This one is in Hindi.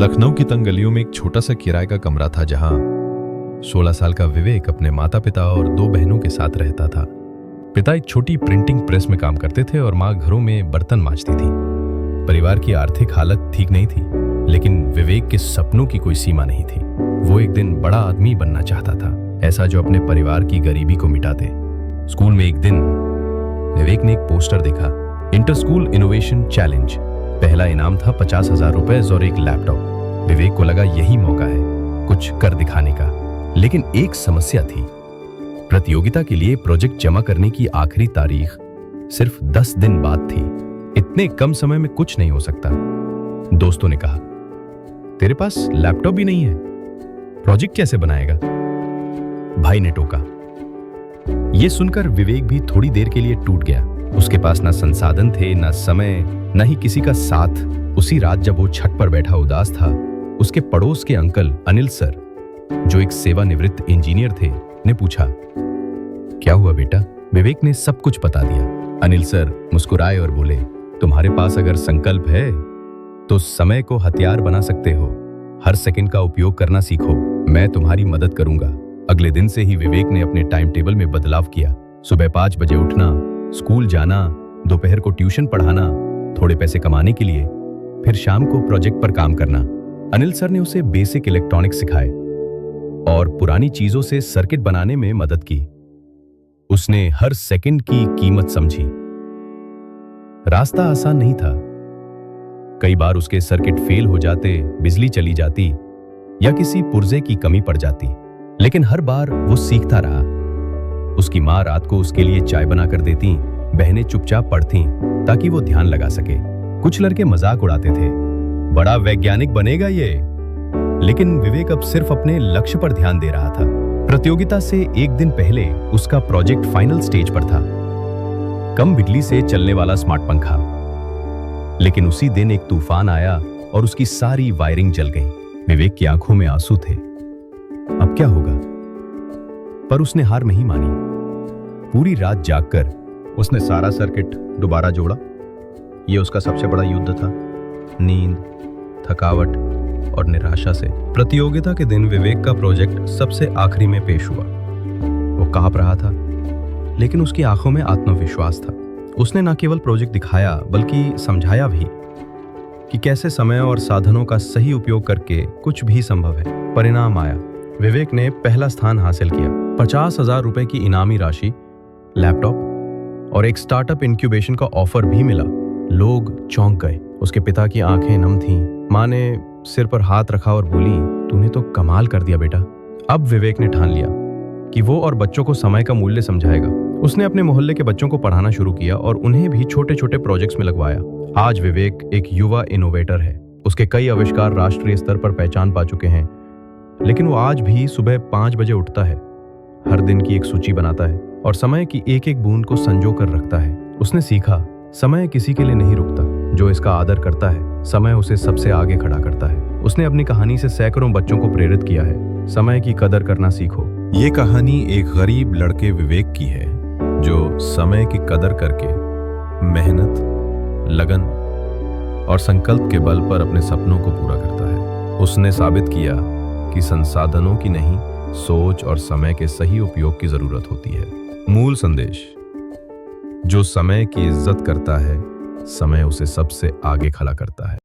लखनऊ की तंग गलियों में एक छोटा सा किराए का कमरा था जहां 16 साल का विवेक अपने माता पिता और 2 बहनों के साथ रहता था। पिता एक छोटी प्रिंटिंग प्रेस में काम करते थे और माँ घरों में बर्तन मांजती थी। परिवार की आर्थिक हालत ठीक नहीं थी, लेकिन विवेक के सपनों की कोई सीमा नहीं थी। वो एक दिन बड़ा आदमी बनना चाहता था, ऐसा जो अपने परिवार की गरीबी को मिटा दे। स्कूल में एक दिन विवेक ने एक पोस्टर देखा, इंटर स्कूल इनोवेशन चैलेंज। पहला इनाम था 50,000 रुपए और एक लैपटॉप। विवेक को लगा यही मौका है कुछ कर दिखाने का, लेकिन एक समस्या थी। प्रतियोगिता के लिए प्रोजेक्ट जमा करने की आखिरी तारीख सिर्फ 10 दिन बाद थी। इतने कम समय में कुछ नहीं हो सकता। दोस्तों ने कहा, तेरे पास लैपटॉप भी नहीं है, प्रोजेक्ट कैसे बनाएगा? भाई ने टोका। यह सुनकर विवेक भी थोड़ी देर के लिए टूट गया। उसके पास ना संसाधन थे, ना समय, न ही किसी का साथ। उसी रात जब वो छत पर बैठा उदास था, उसके पड़ोस के अंकल अनिल सर, जो एक सेवानिवृत्त इंजीनियर थे, ने पूछा, क्या हुआ बेटा? विवेक ने सब कुछ बता दिया। अनिल सर मुस्कुराए और बोले, तुम्हारे पास अगर संकल्प है तो समय को हथियार बना सकते हो। हर सेकंड का उपयोग करना सीखो, मैं तुम्हारी मदद करूंगा। अगले दिन से ही विवेक ने अपने टाइम टेबल में बदलाव किया। सुबह 5 बजे उठना, स्कूल जाना, दोपहर को ट्यूशन पढ़ाना, थोड़े पैसे कमाने के लिए, फिर शाम को प्रोजेक्ट पर काम करना। अनिल सर ने उसे बेसिक इलेक्ट्रॉनिक्स सिखाए और पुरानी चीजों से सर्किट बनाने में मदद की। उसने हर सेकंड की कीमत समझी। रास्ता आसान नहीं था। कई बार उसके सर्किट फेल हो जाते, बिजली चली जाती या किसी पुर्जे की कमी पड़ जाती, लेकिन हर बार वो सीखता रहा। उसकी माँ रात को उसके लिए चाय बना कर देती, बहनें चुपचाप पढ़ती ताकि वो ध्यान लगा सके। कुछ लड़के मजाक उड़ाते थे, बड़ा वैज्ञानिक बनेगा ये, लेकिन विवेक अब सिर्फ अपने लक्ष्य पर ध्यान दे रहा था। प्रतियोगिता से एक दिन पहले उसका प्रोजेक्ट फाइनल स्टेज पर था, कम बिजली से चलने वाला स्मार्ट पंखा। लेकिन उसी दिन एक तूफान आया और उसकी सारी वायरिंग जल गई। विवेक की आंखों में आंसू थे। अब क्या होगा? पर उसने हार नहीं मानी। पूरी रात जागकर उसने सारा सर्किट दोबारा जोड़ा। यह उसका सबसे बड़ा युद्ध था, नींद, थकावट और निराशा से। प्रतियोगिता के दिन विवेक का प्रोजेक्ट सबसे आखिरी में पेश हुआ। वो कांप रहा था, लेकिन उसकी आंखों में आत्मविश्वास था। उसने न केवल प्रोजेक्ट दिखाया, बल्कि समझाया भी कि कैसे समय और साधनों का सही उपयोग करके कुछ भी संभव है। परिणाम आया, विवेक ने पहला स्थान हासिल किया। 50,000 रुपए की इनामी राशि, लैपटॉप और एक स्टार्टअप इंक्यूबेशन का ऑफर भी मिला। लोग चौंक गए। उसके पिता की आंखें नम थीं। माँ ने सिर पर हाथ रखा और बोली, तूने तो कमाल कर दिया बेटा। अब विवेक ने ठान लिया कि वो और बच्चों को समय का मूल्य समझाएगा। उसने अपने मोहल्ले के बच्चों को पढ़ाना शुरू किया और उन्हें भी छोटे छोटे प्रोजेक्ट्स में लगवाया। आज विवेक एक युवा इनोवेटर है। उसके कई आविष्कार राष्ट्रीय स्तर पर पहचान पा चुके हैं, लेकिन वो आज भी सुबह 5 बजे उठता है, हर दिन की एक सूची बनाता है और समय की एक एक बूंद को संजो कर रखता है। उसने सीखा, समय किसी के लिए नहीं रुकता। जो इसका आदर करता है, समय उसे सबसे आगे खड़ा करता है। उसने अपनी कहानी से सैकड़ों बच्चों को प्रेरित किया है। समय की कदर करना सीखो। ये कहानी एक गरीब लड़के विवेक की है, जो समय की कदर करके मेहनत, लगन और संकल्प के बल पर अपने सपनों को पूरा करता है। उसने साबित किया कि संसाधनों की नहीं, सोच और समय के सही उपयोग की जरूरत होती है। मूल संदेश, जो समय की इज्जत करता है, समय उसे सबसे आगे खड़ा करता है।